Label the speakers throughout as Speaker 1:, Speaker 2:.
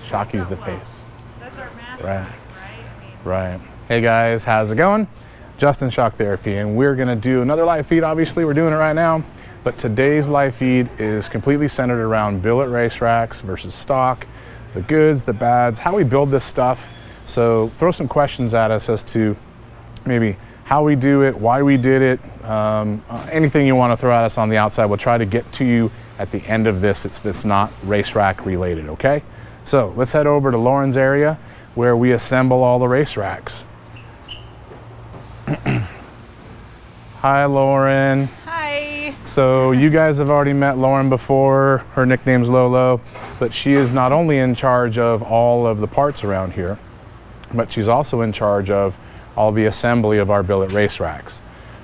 Speaker 1: Shocky's the face.
Speaker 2: That's our mascot,
Speaker 1: Right.
Speaker 2: right?
Speaker 1: Right. Hey guys, how's it going? Justin Shock Therapy, and we're gonna do another live feed. Obviously, we're doing it right now, but today's live feed is completely centered around billet race racks versus stock, the goods, the bads, how we build this stuff. So throw some questions at us as to maybe how we do it, why we did it, anything you want to throw at us on the outside. We'll try to get to you at the end of this if it's not race rack related, okay? So let's head over to Lauren's area where we assemble all the race racks. Hi, Lauren.
Speaker 2: Hi.
Speaker 1: So you guys have already met Lauren before. Her nickname's Lolo, but she is not only in charge of all of the parts around here, but she's also in charge of all the assembly of our billet race racks.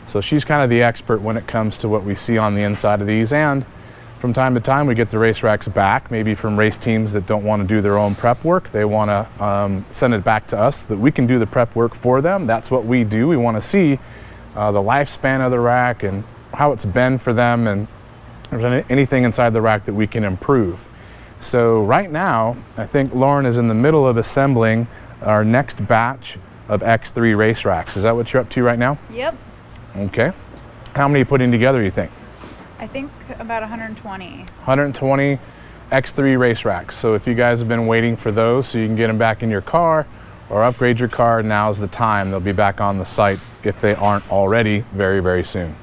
Speaker 1: So she's kind of the expert when it comes to what we see on the inside of these, and from time to time we get the race racks back, maybe from race teams that don't want to do their own prep work. They want to send it back to us so that we can do the prep work for them. That's what we do. We want to see the lifespan of the rack and how it's been for them, and if there's anything inside the rack that we can improve. So right now, I think Lauren is in the middle of assembling our next batch of X3 race racks. Is that what you're up to right now?
Speaker 2: Yep.
Speaker 1: Okay. How many are you putting together, you think?
Speaker 2: I think about 120.
Speaker 1: 120 X3 race racks. So if you guys have been waiting for those so you can get them back in your car or upgrade your car, now's the time. They'll be back on the site if they aren't already very, very soon.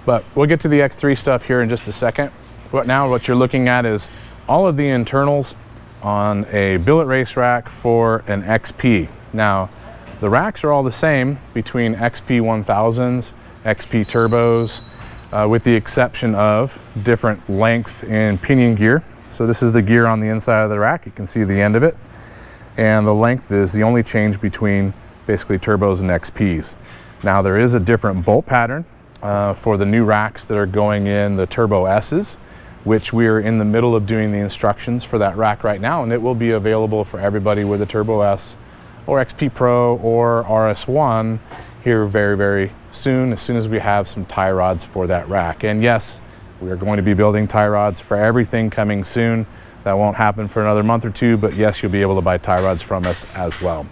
Speaker 1: But we'll get to the X3 stuff here in just a second. What you're looking at is all of the internals on a billet race rack for an XP. Now, the racks are all the same between XP 1000s, XP turbos, with the exception of different length and pinion gear. So this is the gear on the inside of the rack. You can see the end of it. And the length is the only change between basically turbos and XPs. Now there is a different bolt pattern for the new racks that are going in the Turbo S's, which we're in the middle of doing the instructions for that rack right now, and it will be available for everybody with a Turbo S or XP Pro or RS1 here very, very soon, as soon as we have some tie rods for that rack. And yes, we are going to be building tie rods for everything coming soon. That won't happen for another month or two, but yes, you'll be able to buy tie rods from us as well.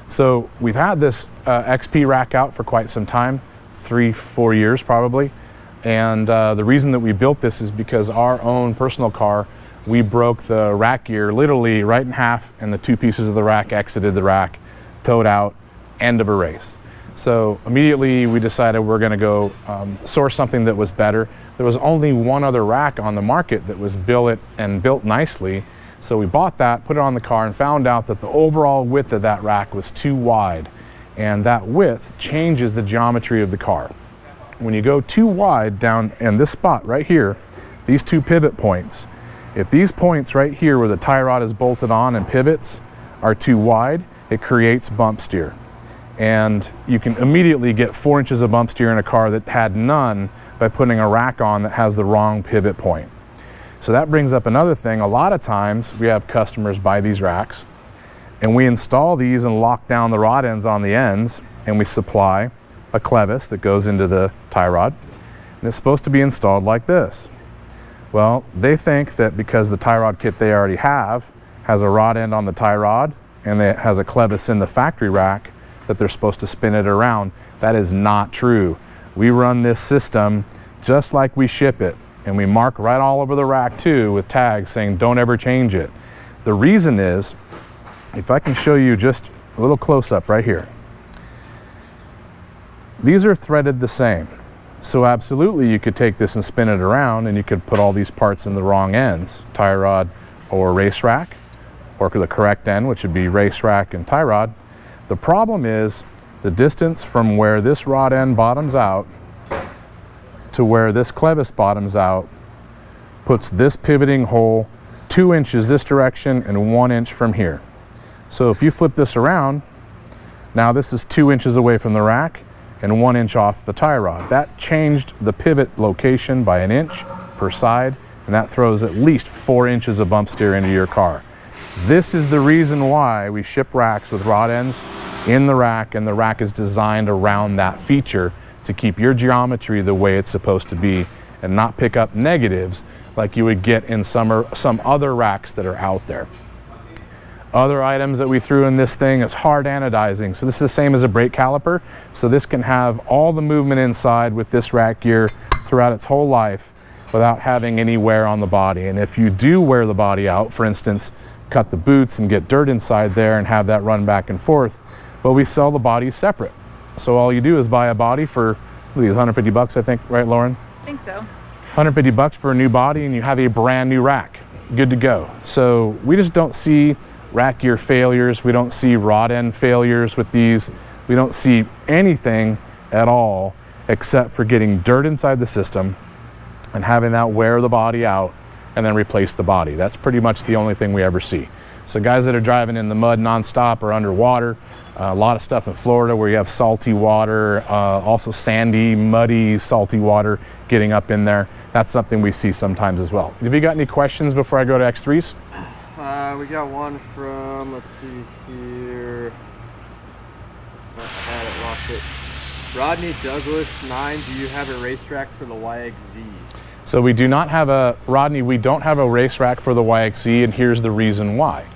Speaker 1: So we've had this XP rack out for quite some time, 3-4 years probably. And the reason that we built this is because our own personal car, we broke the rack gear literally right in half, and the two pieces of the rack exited the rack, towed out, end of a race. So immediately we decided we're going to go source something that was better. There was only one other rack on the market that was billet and built nicely. So we bought that, put it on the car, and found out that the overall width of that rack was too wide. And that width changes the geometry of the car. When you go too wide down in this spot right here, these two pivot points, if these points right here where the tie rod is bolted on and pivots are too wide, it creates bump steer. And you can immediately get 4 inches of bump steer in a car that had none by putting a rack on that has the wrong pivot point. So that brings up another thing. A lot of times we have customers buy these racks and we install these and lock down the rod ends on the ends, and we supply a clevis that goes into the tie rod, and it's supposed to be installed like this. Well, they think that because the tie rod kit they already have has a rod end on the tie rod and it has a clevis in the factory rack, that they're supposed to spin it around. That is not true. We run this system just like we ship it, and we mark right all over the rack too with tags saying don't ever change it. The reason is, if I can show you just a little close-up right here, these are threaded the same. So absolutely you could take this and spin it around and you could put all these parts in the wrong ends, tie rod or race rack, or the correct end, which would be race rack and tie rod. The problem is the distance from where this rod end bottoms out to where this clevis bottoms out puts this pivoting hole 2 inches this direction and 1 inch from here. So if you flip this around, now this is 2 inches away from the rack and 1 inch off the tie rod. That changed the pivot location by 1 inch per side, and that throws at least 4 inches of bump steer into your car. This is the reason why we ship racks with rod ends in the rack, and the rack is designed around that feature to keep your geometry the way it's supposed to be and not pick up negatives like you would get in some other racks that are out there. Other items that we threw in this thing is hard anodizing. So this is the same as a brake caliper. So this can have all the movement inside with this rack gear throughout its whole life without having any wear on the body. And if you do wear the body out, for instance, cut the boots and get dirt inside there and have that run back and forth, well, we sell the bodies separate. So all you do is buy a body for these 150 bucks, I think, right, Lauren?
Speaker 2: I think so.
Speaker 1: 150 bucks for a new body and you have a brand new rack. Good to go. So we just don't see rack gear failures. We don't see rod end failures with these. We don't see anything at all except for getting dirt inside the system and having that wear the body out and then replace the body. That's pretty much the only thing we ever see. So guys that are driving in the mud nonstop or underwater, a lot of stuff in Florida where you have salty water, also sandy, muddy, salty water getting up in there. That's something we see sometimes as well. Have you got any questions before I go to X3s?
Speaker 3: We got one from, let's see here. I had it, lost it. Rodney Douglas 9, do you have a racetrack for the YXZ?
Speaker 1: So we do not have a, Rodney, we don't have a race rack for the YXZ, and here's the reason why.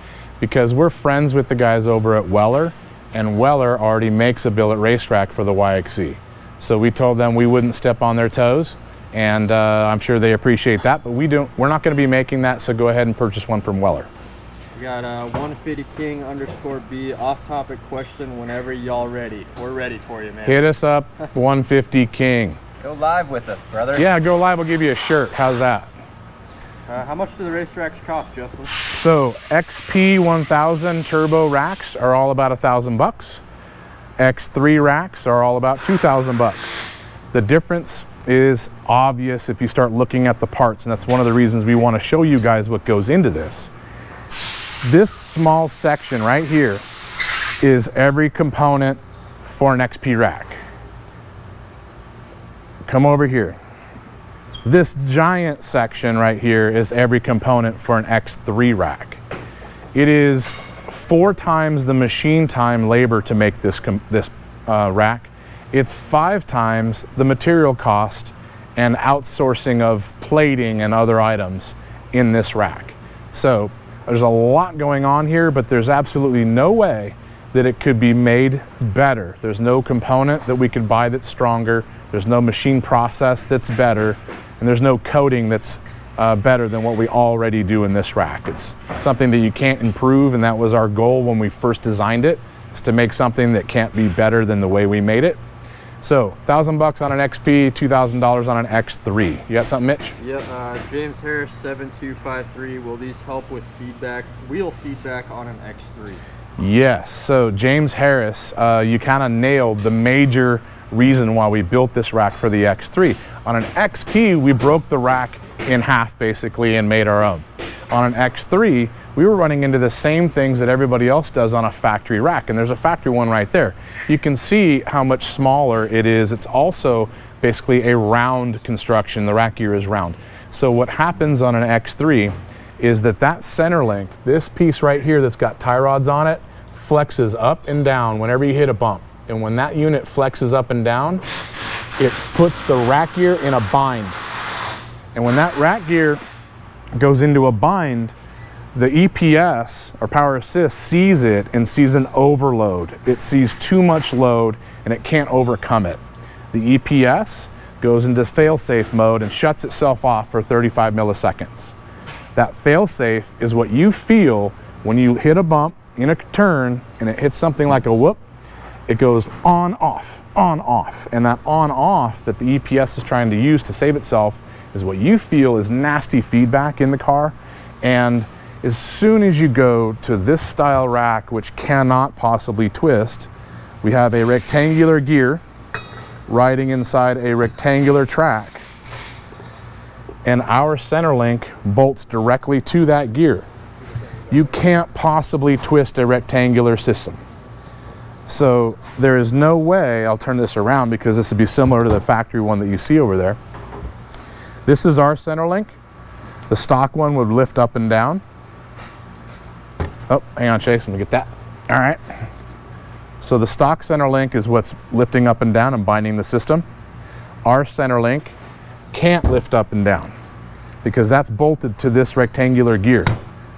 Speaker 1: Because we're friends with the guys over at Weller, and Weller already makes a billet race rack for the YXZ. So we told them we wouldn't step on their toes, and I'm sure they appreciate that, but we're not going to be making that, so go ahead and purchase one from Weller.
Speaker 3: We got 150 King _ off-topic question whenever y'all ready. We're ready for you, man.
Speaker 1: Hit us up, 150 King.
Speaker 4: Go live with us, brother.
Speaker 1: Yeah, go live, we'll give you a shirt. How's that?
Speaker 3: How much do the racetracks cost, Justin?
Speaker 1: So XP 1000 turbo racks are all about $1,000. X3 racks are all about $2,000. The difference is obvious if you start looking at the parts, and that's one of the reasons we want to show you guys what goes into this. This small section right here is every component for an XP rack. Come over here. This giant section right here is every component for an X3 rack. It is 4 times the machine time labor to make this rack. It's 5 times the material cost and outsourcing of plating and other items in this rack. So there's a lot going on here, but there's absolutely no way that it could be made better. There's no component that we could buy that's stronger. There's no machine process that's better. And there's no coating that's better than what we already do in this rack. It's something that you can't improve, and that was our goal when we first designed it, is to make something that can't be better than the way we made it. So, $1,000 on an XP, $2,000 on an X3. You got something, Mitch?
Speaker 3: Yep, James Harris 7253, will these help with wheel feedback on an X3?
Speaker 1: Yes, so James Harris, you kind of nailed the major reason why we built this rack for the X3. On an XP, we broke the rack in half basically and made our own. On an X3, we were running into the same things that everybody else does on a factory rack, and there's a factory one right there. You can see how much smaller it is. It's also basically a round construction. The rack gear is round. So what happens on an X3 is that center link, this piece right here that's got tie rods on it, flexes up and down whenever you hit a bump. And when that unit flexes up and down, it puts the rack gear in a bind. And when that rack gear goes into a bind, the EPS, or power assist, sees it and sees an overload. It sees too much load and it can't overcome it. The EPS goes into fail-safe mode and shuts itself off for 35 milliseconds. That fail-safe is what you feel when you hit a bump in a turn and it hits something like a whoop. It goes on, off, on, off. And that on, off that the EPS is trying to use to save itself is what you feel is nasty feedback in the car. And as soon as you go to this style rack, which cannot possibly twist, we have a rectangular gear riding inside a rectangular track. And our center link bolts directly to that gear. You can't possibly twist a rectangular system. So there is no way, I'll turn this around because this would be similar to the factory one that you see over there. This is our center link. The stock one would lift up and down. Oh, hang on, Chase, let me get that. All right. So the stock center link is what's lifting up and down and binding the system. Our center link can't lift up and down because that's bolted to this rectangular gear.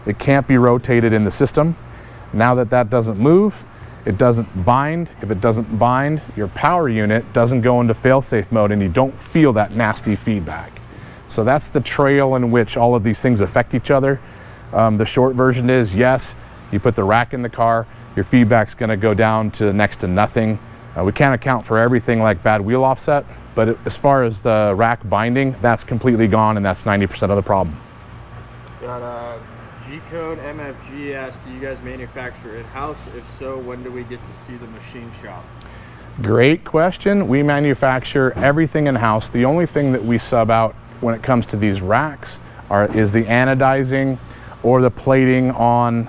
Speaker 1: It can't be rotated in the system. Now that doesn't move, it doesn't bind. If it doesn't bind, your power unit doesn't go into fail-safe mode and you don't feel that nasty feedback. So that's the trail in which all of these things affect each other. The short version is, yes, you put the rack in the car, your feedback's gonna go down to next to nothing. We can't account for everything like bad wheel offset, but as far as the rack binding, that's completely gone, and that's 90% of the problem.
Speaker 3: Got G-Code MFG asked, do you guys manufacture in-house? If so, when do we get to see the machine shop?
Speaker 1: Great question. We manufacture everything in-house. The only thing that we sub out when it comes to these racks is the anodizing or the plating on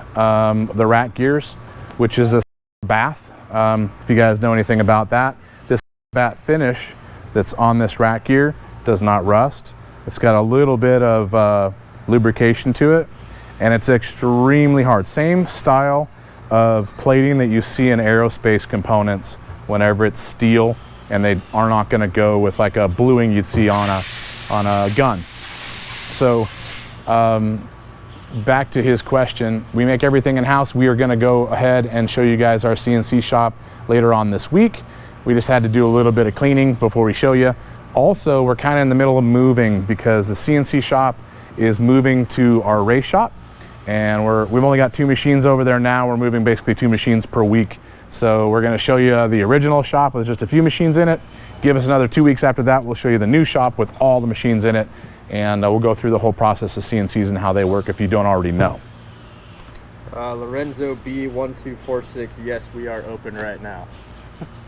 Speaker 1: the rack gears, which is a bath. If you guys know anything about that, this bath finish that's on this rack gear does not rust. It's got a little bit of lubrication to it, and it's extremely hard. Same style of plating that you see in aerospace components whenever it's steel, and they are not going to go with like a bluing you'd see on a gun. So back to his question, we make everything in-house. We are going to go ahead and show you guys our CNC shop later on this week. We just had to do a little bit of cleaning before we show you. Also, we're kind of in the middle of moving because the CNC shop is moving to our race shop, and we've only got 2 machines over there now. We're moving basically 2 machines per week. So we're going to show you the original shop with just a few machines in it. Give us another 2 weeks after that, we'll show you the new shop with all the machines in it, and we'll go through the whole process of CNCs and how they work if you don't already know.
Speaker 3: Lorenzo B1246, yes, we are open right now.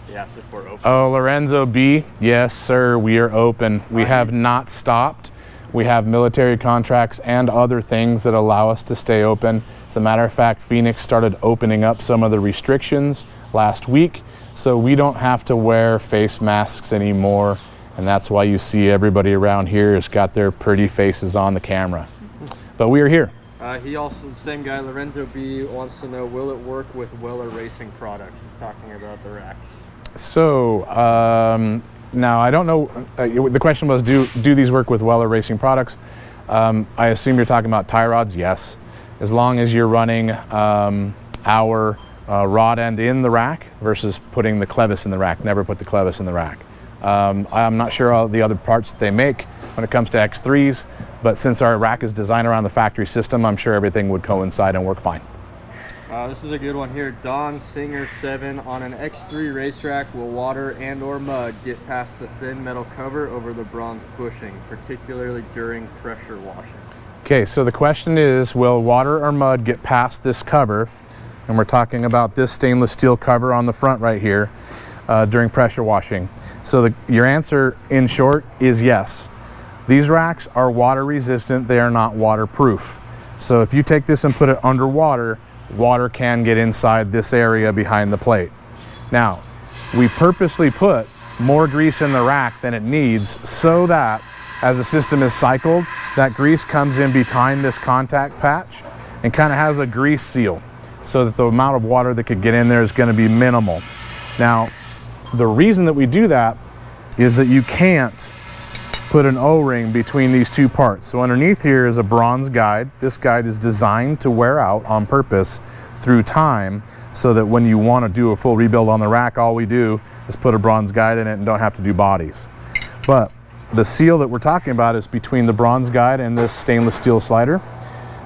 Speaker 3: Yes, if we're open.
Speaker 1: Oh, Lorenzo B, yes, sir, we are open. We have not stopped. We have military contracts and other things that allow us to stay open. As a matter of fact, Phoenix started opening up some of the restrictions last week, so we don't have to wear face masks anymore, and that's why you see everybody around here has got their pretty faces on the camera. But we are here.
Speaker 3: He also, the same guy, Lorenzo B, wants to know, will it work with Weller Racing products? He's talking about the racks.
Speaker 1: So, now I don't know, the question was, do these work with Weller Racing products? I assume you're talking about tie rods, yes. As long as you're running our rod end in the rack versus putting the clevis in the rack. Never put the clevis in the rack. I'm not sure all the other parts that they make when it comes to X3s, but since our rack is designed around the factory system, I'm sure everything would coincide and work fine.
Speaker 3: This is a good one here. Don Singer 7, on an X3 racetrack, will water and or mud get past the thin metal cover over the bronze bushing, particularly during pressure washing?
Speaker 1: Okay, so the question is, will water or mud get past this cover? And we're talking about this stainless steel cover on the front right here during pressure washing. So your answer in short is yes. These racks are water resistant, they are not waterproof. So if you take this and put it underwater, water can get inside this area behind the plate. Now, we purposely put more grease in the rack than it needs so that as the system is cycled, that grease comes in behind this contact patch and kind of has a grease seal so that the amount of water that could get in there is going to be minimal. Now, the reason that we do that is that you can't put an O-ring between these two parts. So underneath here is a bronze guide. This guide is designed to wear out on purpose through time so that when you want to do a full rebuild on the rack, all we do is put a bronze guide in it and don't have to do bodies. But the seal that we're talking about is between the bronze guide and this stainless steel slider.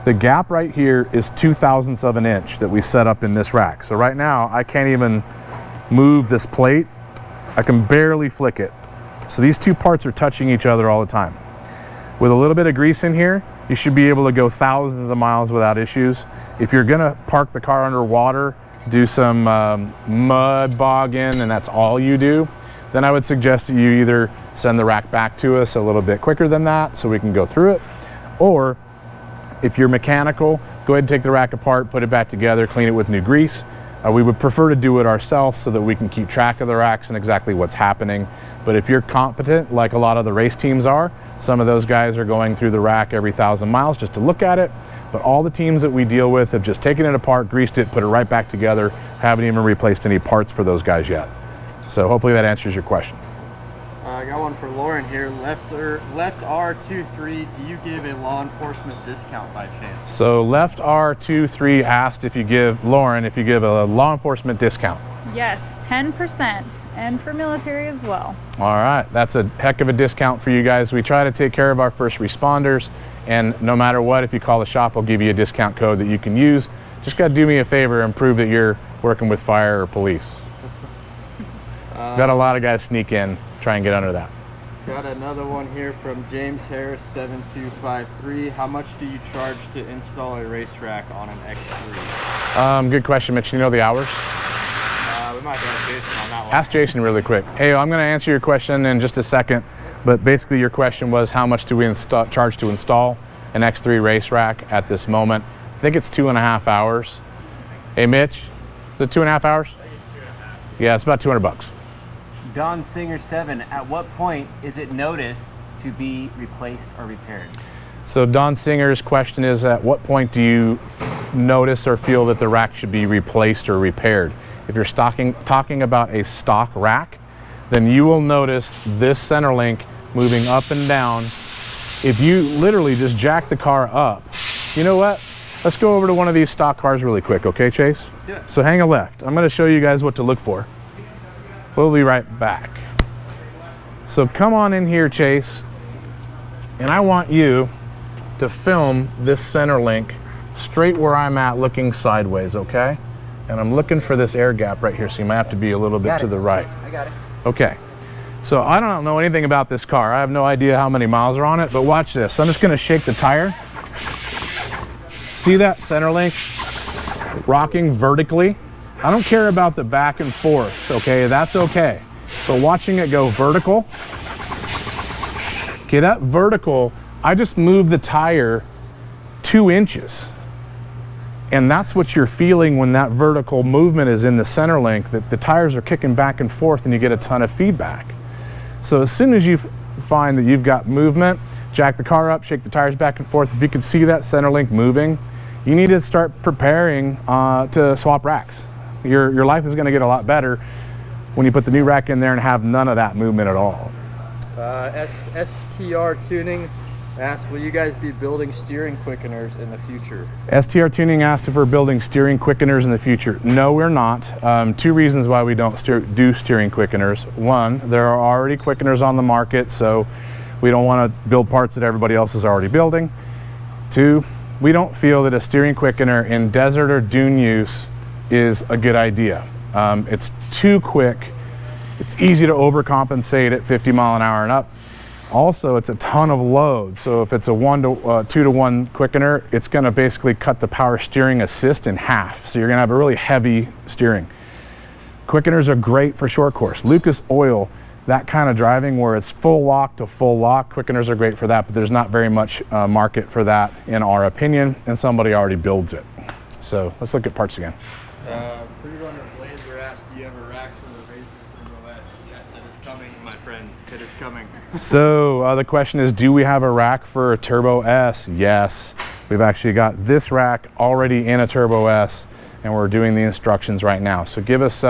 Speaker 1: The gap right here is 0.02 of an inch that we set up in this rack. So right now I can't even move this plate. I can barely flick it. So these two parts are touching each other all the time. With a little bit of grease in here, you should be able to go thousands of miles without issues. If you're gonna park the car underwater, do some mud bogging, and that's all you do, then I would suggest that you either send the rack back to us a little bit quicker than that so we can go through it, or if you're mechanical, go ahead and take the rack apart, put it back together, clean it with new grease. We would prefer to do it ourselves so that we can keep track of the racks and exactly what's happening. But if you're competent, like a lot of the race teams are, some of those guys are going through the rack every 1,000 miles just to look at it. But all the teams that we deal with have just taken it apart, greased it, put it right back together, haven't even replaced any parts for those guys yet. So hopefully that answers your question.
Speaker 3: I got one for Lauren here. Left R23, do you give a law enforcement discount by chance?
Speaker 1: So Left R23 asked if you give, Lauren, if you give a law enforcement discount.
Speaker 2: Yes, 10%, and for military as well.
Speaker 1: All right, that's a heck of a discount for you guys. We try to take care of our first responders, and no matter what, if you call the shop, I'll give you a discount code that you can use. Just got to do me a favor and prove that you're working with fire or police. Got a lot of guys sneak in, try and get under that.
Speaker 3: Got another one here from James Harris 7253. How much do you charge to install a racetrack on an X3?
Speaker 1: Good question, Mitch. You know the hours?
Speaker 3: We might have Jason on that one.
Speaker 1: Ask Jason really quick. Hey, I'm going to answer your question in just a second, but basically your question was how much do we charge to install an X3 race rack at this moment? I think it's 2.5 hours. Hey, Mitch, is it 2.5 hours? Yeah, it's about $200.
Speaker 4: Don Singer 7, at what point is it noticed to be replaced or repaired?
Speaker 1: So Don Singer's question is, at what point do you notice or feel that the rack should be replaced or repaired? If you're talking about a stock rack, then you will notice this center link moving up and down. If you literally just jack the car up, you know what? Let's go over to one of these stock cars really quick, okay, Chase?
Speaker 4: Let's do it.
Speaker 1: So hang a left. I'm going to show you guys what to look for. We'll be right back. So come on in here, Chase, and I want you to film this center link straight where I'm at, looking sideways, okay? And I'm looking for this air gap right here, so you might have to be a little bit to the right.
Speaker 4: I got it.
Speaker 1: Okay. So I don't know anything about this car. I have no idea how many miles are on it, but watch this. I'm just going to shake the tire. See that center link rocking vertically? I don't care about the back and forth, okay? That's okay. But watching it go vertical, okay, that vertical, I just moved the tire 2 inches. And that's what you're feeling when that vertical movement is in the center link, that the tires are kicking back and forth and you get a ton of feedback. So as soon as you find that you've got movement, jack the car up, shake the tires back and forth. If you can see that center link moving, you need to start preparing to swap racks. Your life is going to get a lot better when you put the new rack in there and have none of that movement at all.
Speaker 3: STR Tuning asked, will you guys be building steering quickeners in the future?
Speaker 1: STR Tuning asked if we're building steering quickeners in the future. No, we're not. 2 reasons why we don't do steering quickeners. 1, there are already quickeners on the market, so we don't want to build parts that everybody else is already building. 2, we don't feel that a steering quickener in desert or dune use is a good idea. It's too quick. It's easy to overcompensate at 50 mile an hour and up. Also, it's a ton of load. So if it's a 2-to-1 quickener, it's going to basically cut the power steering assist in half. So you're going to have a really heavy steering. Quickeners are great for short course. Lucas Oil, that kind of driving where it's full lock to full lock, quickeners are great for that, but there's not very much market for that in our opinion, and somebody already builds it. So let's look at parts again.
Speaker 3: Pre-runner Blazer asked, do you have a rack for the Razor Turbo S? Yes, it is coming, my friend. It is coming.
Speaker 1: So the question is, do we have a rack for a Turbo S? Yes. We've actually got this rack already in a Turbo S, and we're doing the instructions right now. So give us,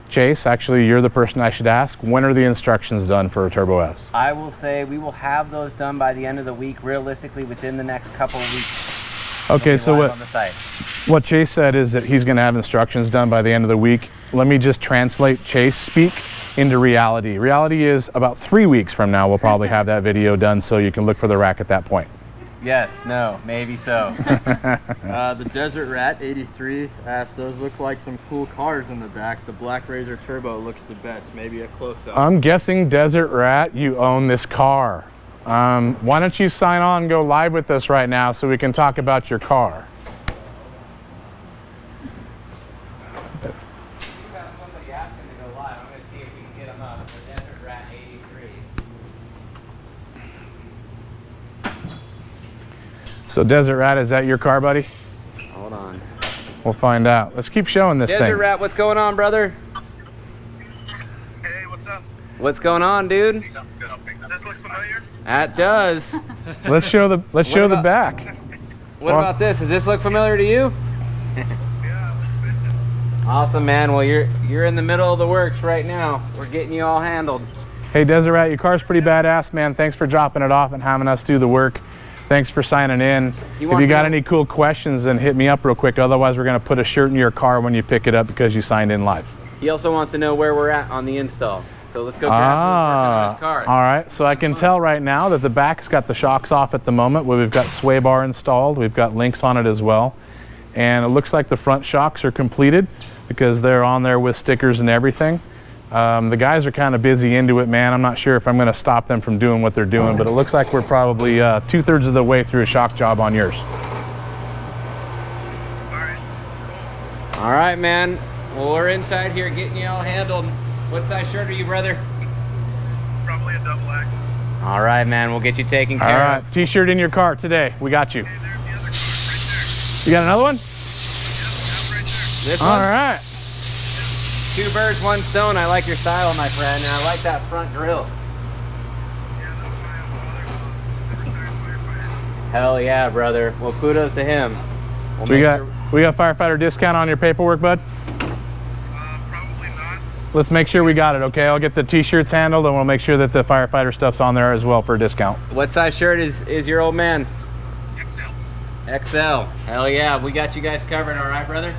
Speaker 1: Chase, actually you're the person I should ask. When are the instructions done for a Turbo S?
Speaker 4: I will say we will have those done by the end of the week, realistically within the next couple of weeks.
Speaker 1: Okay, so
Speaker 4: on the site.
Speaker 1: What Chase said is that he's going to have instructions done by the end of the week. Let me just translate Chase speak into reality. Reality is about 3 weeks from now, we'll probably have that video done so you can look for the rack at that point.
Speaker 4: Yes, no, maybe so.
Speaker 3: The Desert Rat 83 asked, those look like some cool cars in the back. The Black Razor Turbo looks the best. Maybe a close-up.
Speaker 1: I'm guessing Desert Rat, you own this car. Why don't you sign on and go live with us right now so we can talk about your car. So Desert Rat, is that your car, buddy?
Speaker 4: Hold on.
Speaker 1: We'll find out. Let's keep showing this thing.
Speaker 4: Desert Rat, what's going on, brother?
Speaker 5: Hey, what's up?
Speaker 4: What's going on, dude?
Speaker 5: Does this look familiar?
Speaker 4: That does.
Speaker 1: Let's show the back.
Speaker 4: What about this? Does this look familiar to you?
Speaker 5: Yeah, let's fix it.
Speaker 4: Awesome, man. Well, you're in the middle of the works right now. We're getting you all handled.
Speaker 1: Hey, Deseret, your car's pretty badass, man. Thanks for dropping it off and having us do the work. Thanks for signing in. If you got any cool questions, then hit me up real quick. Otherwise, we're going to put a shirt in your car when you pick it up because you signed in live.
Speaker 4: He also wants to know where we're at on the install. So let's go grab who's working on his car.
Speaker 1: All right, so I can tell right now that the back's got the shocks off at the moment. We've got sway bar installed. We've got links on it as well. And it looks like the front shocks are completed because they're on there with stickers and everything. The guys are kind of busy into it, man. I'm not sure if I'm going to stop them from doing what they're doing, but it looks like we're probably 2/3 of the way through a shock job on yours.
Speaker 4: All right, man. Well, we're inside here getting you all handled. What size shirt are you, brother?
Speaker 5: Probably a double X.
Speaker 4: All right, man. We'll get you taken care
Speaker 1: All right,
Speaker 4: of.
Speaker 1: T-shirt in your car today. We got you.
Speaker 5: Hey, there's the other car right there.
Speaker 1: You got another one?
Speaker 5: Yep, right there.
Speaker 4: This
Speaker 1: All
Speaker 4: one?
Speaker 1: right.
Speaker 4: 2 birds, 1 stone. I like your style, my friend, and I like that front grill.
Speaker 5: Yeah, that's my father-in-law. Retired firefighter.
Speaker 4: Hell yeah, brother. Well, kudos to him. We'll
Speaker 1: We
Speaker 4: make
Speaker 1: got
Speaker 4: sure-
Speaker 1: firefighter discount on your paperwork, bud.
Speaker 5: Probably not.
Speaker 1: Let's make sure we got it, okay? I'll get the T-shirts handled, and we'll make sure that the firefighter stuff's on there as well for a discount.
Speaker 4: What size shirt is your old man?
Speaker 5: XL.
Speaker 4: XL. Hell yeah, we got you guys covered, all right, brother?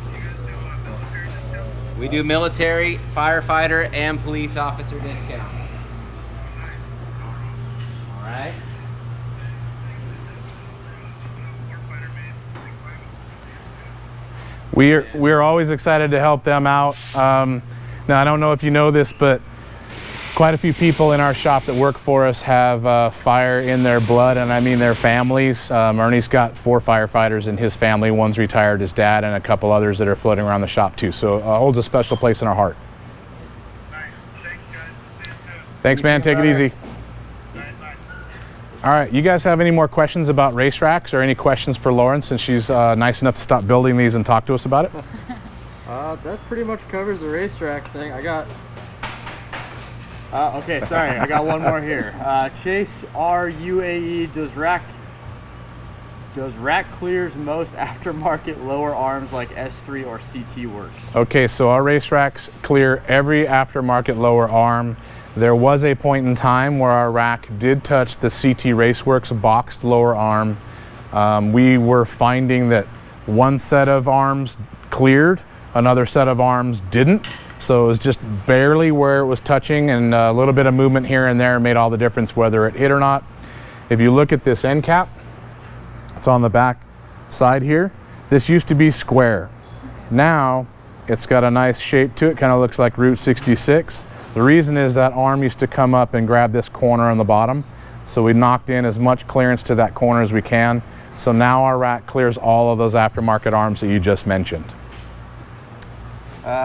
Speaker 5: You guys do military discount?
Speaker 4: We do military, firefighter, and police officer discount. All right.
Speaker 1: We're always excited to help them out. Now, I don't know if you know this, but quite a few people in our shop that work for us have fire in their blood, and I mean their families. Ernie's got 4 firefighters in his family. One's retired, his dad, and a couple others that are floating around the shop too. So it holds a special place in our heart.
Speaker 5: Nice. Thanks, guys. We'll see you soon.
Speaker 1: Thanks, man. Take it easy.
Speaker 5: Bye, bye.
Speaker 1: All right, you guys have any more questions about race racks or any questions for Lauren since she's nice enough to stop building these and talk to us about it?
Speaker 3: That pretty much covers the racetrack thing. I got. Okay, sorry, I got one more here. Chase R UAE, does rack clears most aftermarket lower arms like S3 or CT works?
Speaker 1: Okay, so our race racks clear every aftermarket lower arm. There was a point in time where our rack did touch the CT Raceworks boxed lower arm. We were finding that one set of arms cleared, another set of arms didn't. So it was just barely where it was touching, and a little bit of movement here and there made all the difference whether it hit or not. If you look at this end cap, it's on the back side here. This used to be square. Now it's got a nice shape to it, kind of looks like Route 66. The reason is that arm used to come up and grab this corner on the bottom. So we knocked in as much clearance to that corner as we can. So now our rack clears all of those aftermarket arms that you just mentioned.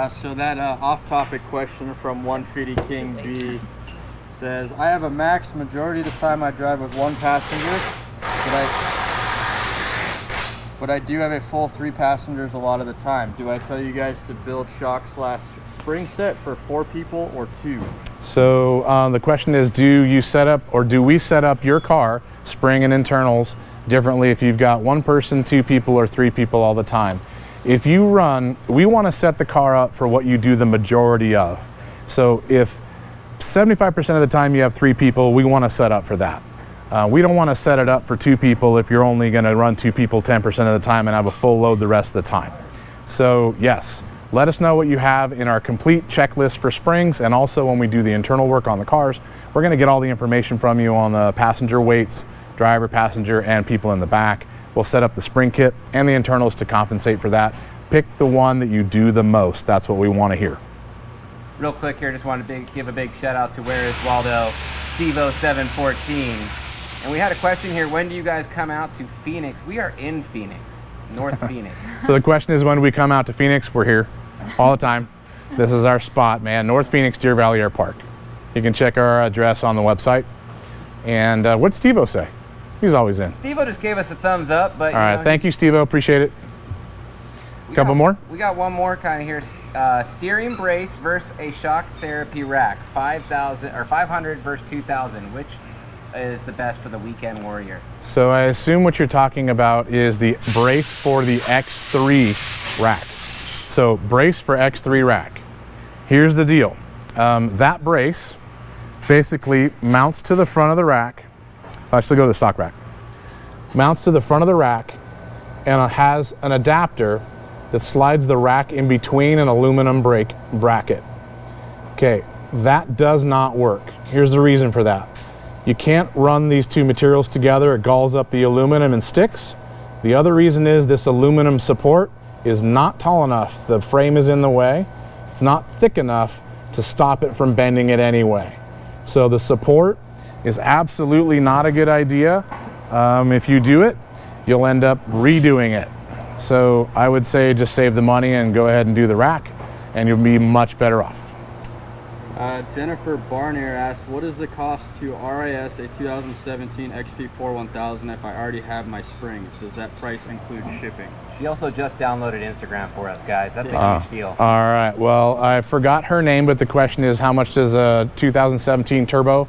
Speaker 3: So that off-topic question from 150 King B says, I have a Max. Majority of the time I drive with 1 passenger, but I do have a full 3 passengers a lot of the time. Do I tell you guys to build shock/spring set for 4 people or 2?
Speaker 1: So the question is, do we set up your car, spring and internals, differently if you've got 1 person, 2 people, or 3 people all the time? If you run, we want to set the car up for what you do the majority of. So if 75% of the time you have 3 people, we want to set up for that. We don't want to set it up for 2 people if you're only going to run 2 people 10% of the time and have a full load the rest of the time. So yes, let us know what you have in our complete checklist for springs, and also when we do the internal work on the cars, we're going to get all the information from you on the passenger weights, driver, passenger, and people in the back. We'll set up the spring kit and the internals to compensate for that. Pick the one that you do the most. That's what we want to hear.
Speaker 4: Real quick here, just wanted to give a big shout out to Where Is Waldo, Stevo714. And we had a question here, when do you guys come out to Phoenix? We are in Phoenix, North Phoenix.
Speaker 1: So the question is, when do we come out to Phoenix? We're here all the time. This is our spot, man. North Phoenix, Deer Valley Air Park. You can check our address on the website. And what'd Stevo say? He's always in.
Speaker 4: Stevo just gave us a thumbs up, but
Speaker 1: all right, thank you, Stevo. Appreciate it. Couple more?
Speaker 4: We got one more kind of here. Steering brace versus a shock therapy rack. 5,000 or 500 versus 2,000. Which is the best for the weekend warrior?
Speaker 1: So I assume what you're talking about is the brace for the X3 rack. So brace for X3 rack. Here's the deal. That brace basically mounts to the front of the rack. Actually, go to the stock rack. Mounts to the front of the rack and has an adapter that slides the rack in between an aluminum brake bracket. Okay, that does not work. Here's the reason for that. You can't run these two materials together. It galls up the aluminum and sticks. The other reason is this aluminum support is not tall enough. The frame is in the way. It's not thick enough to stop it from bending it anyway. So the support is absolutely not a good idea. If you do it, you'll end up redoing it. So I would say just save the money and go ahead and do the rack, and you'll be much better off.
Speaker 3: Jennifer Barnier asked, what is the cost to RIS a 2017 XP4 1000 if I already have my springs? Does that price include shipping?
Speaker 4: She also just downloaded Instagram for us, guys. That's a huge deal.
Speaker 1: All right, well, I forgot her name, but the question is, how much does a 2017 Turbo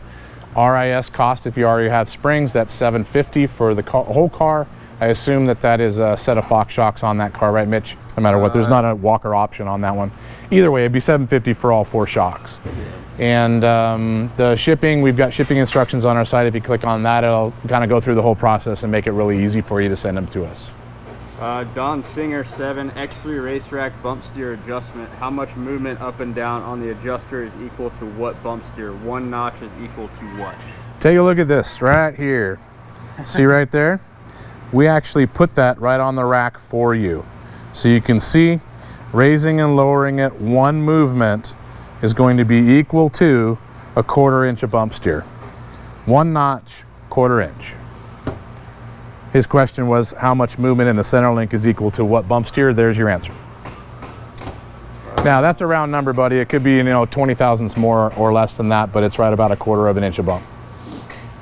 Speaker 1: RIS cost if you already have springs? That's $750 for the whole car. I assume that is a set of Fox shocks on that car, right, Mitch? No matter what, there's not a Walker option on that one. Either way, it'd be $750 for all 4 shocks. And the shipping, we've got shipping instructions on our site. If you click on that, it'll kind of go through the whole process and make it really easy for you to send them to us.
Speaker 3: Don Singer 7 X3 Racetrack bump steer adjustment. How much movement up and down on the adjuster is equal to what bump steer? 1 notch is equal to what?
Speaker 1: Take a look at this right here. See right there? We actually put that right on the rack for you. So you can see raising and lowering it 1 movement is going to be equal to a 1/4 inch of bump steer. 1 notch, 1/4 inch. His question was how much movement in the center link is equal to what bump steer. There's your answer. Now that's a round number, buddy. It could be 20 thousandths more or less than that, but it's right about a 1/4 of an inch of bump.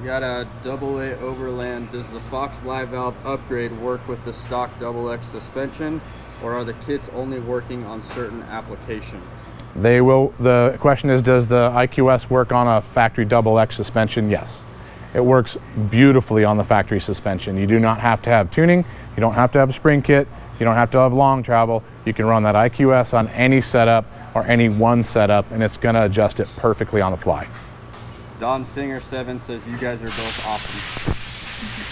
Speaker 3: We got a AA Overland. Does the Fox Live Valve upgrade work with the stock XX suspension, or are the kits only working on certain applications?
Speaker 1: They will. The question is, does the IQS work on a factory XX suspension? Yes. It works beautifully on the factory suspension. You do not have to have tuning. You don't have to have a spring kit. You don't have to have long travel. You can run that IQS on any setup or any one setup, and it's going to adjust it perfectly on the fly.
Speaker 3: Don Singer 7 says you guys are both awesome.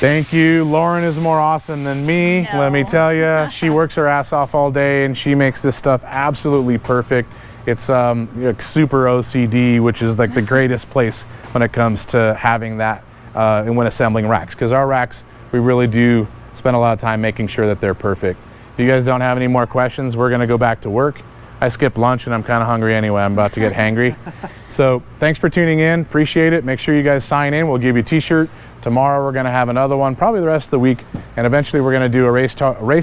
Speaker 1: Thank you. Lauren is more awesome than me.
Speaker 2: No.
Speaker 1: Let me tell you, she works her ass off all day and she makes this stuff absolutely perfect. It's super OCD, which is like the greatest place when it comes to having that and when assembling racks, because our racks, we really do spend a lot of time making sure that they're perfect. If you guys don't have any more questions, we're going to go back to work. I skipped lunch and I'm kind of hungry anyway. I'm about to get hangry. So thanks for tuning in. Appreciate it. Make sure you guys sign in. We'll give you a t-shirt. Tomorrow we're going to have another one, probably the rest of the week. And eventually we're going to do a race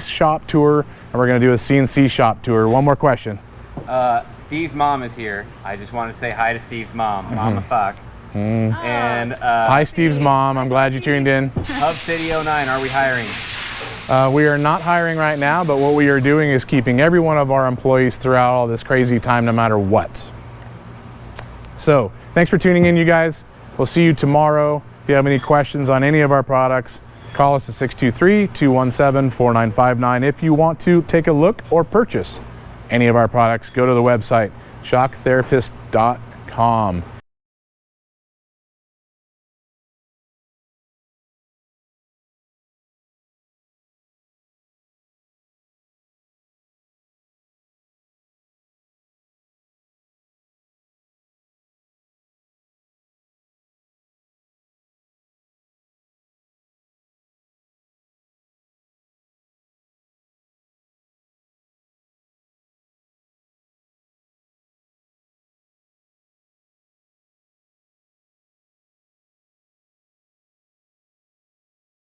Speaker 1: shop tour, and we're going to do a CNC shop tour. One more question.
Speaker 4: Steve's mom is here. I just want to say hi to Steve's mom. Mama fuck. And
Speaker 1: Hi, Steve's mom. I'm glad you tuned in.
Speaker 4: Hub City 09, are we hiring?
Speaker 1: We are not hiring right now, but what we are doing is keeping every one of our employees throughout all this crazy time, no matter what. So thanks for tuning in, you guys. We'll see you tomorrow. If you have any questions on any of our products, call us at 623-217-4959. If you want to take a look or purchase any of our products, go to the website, shocktherapist.com.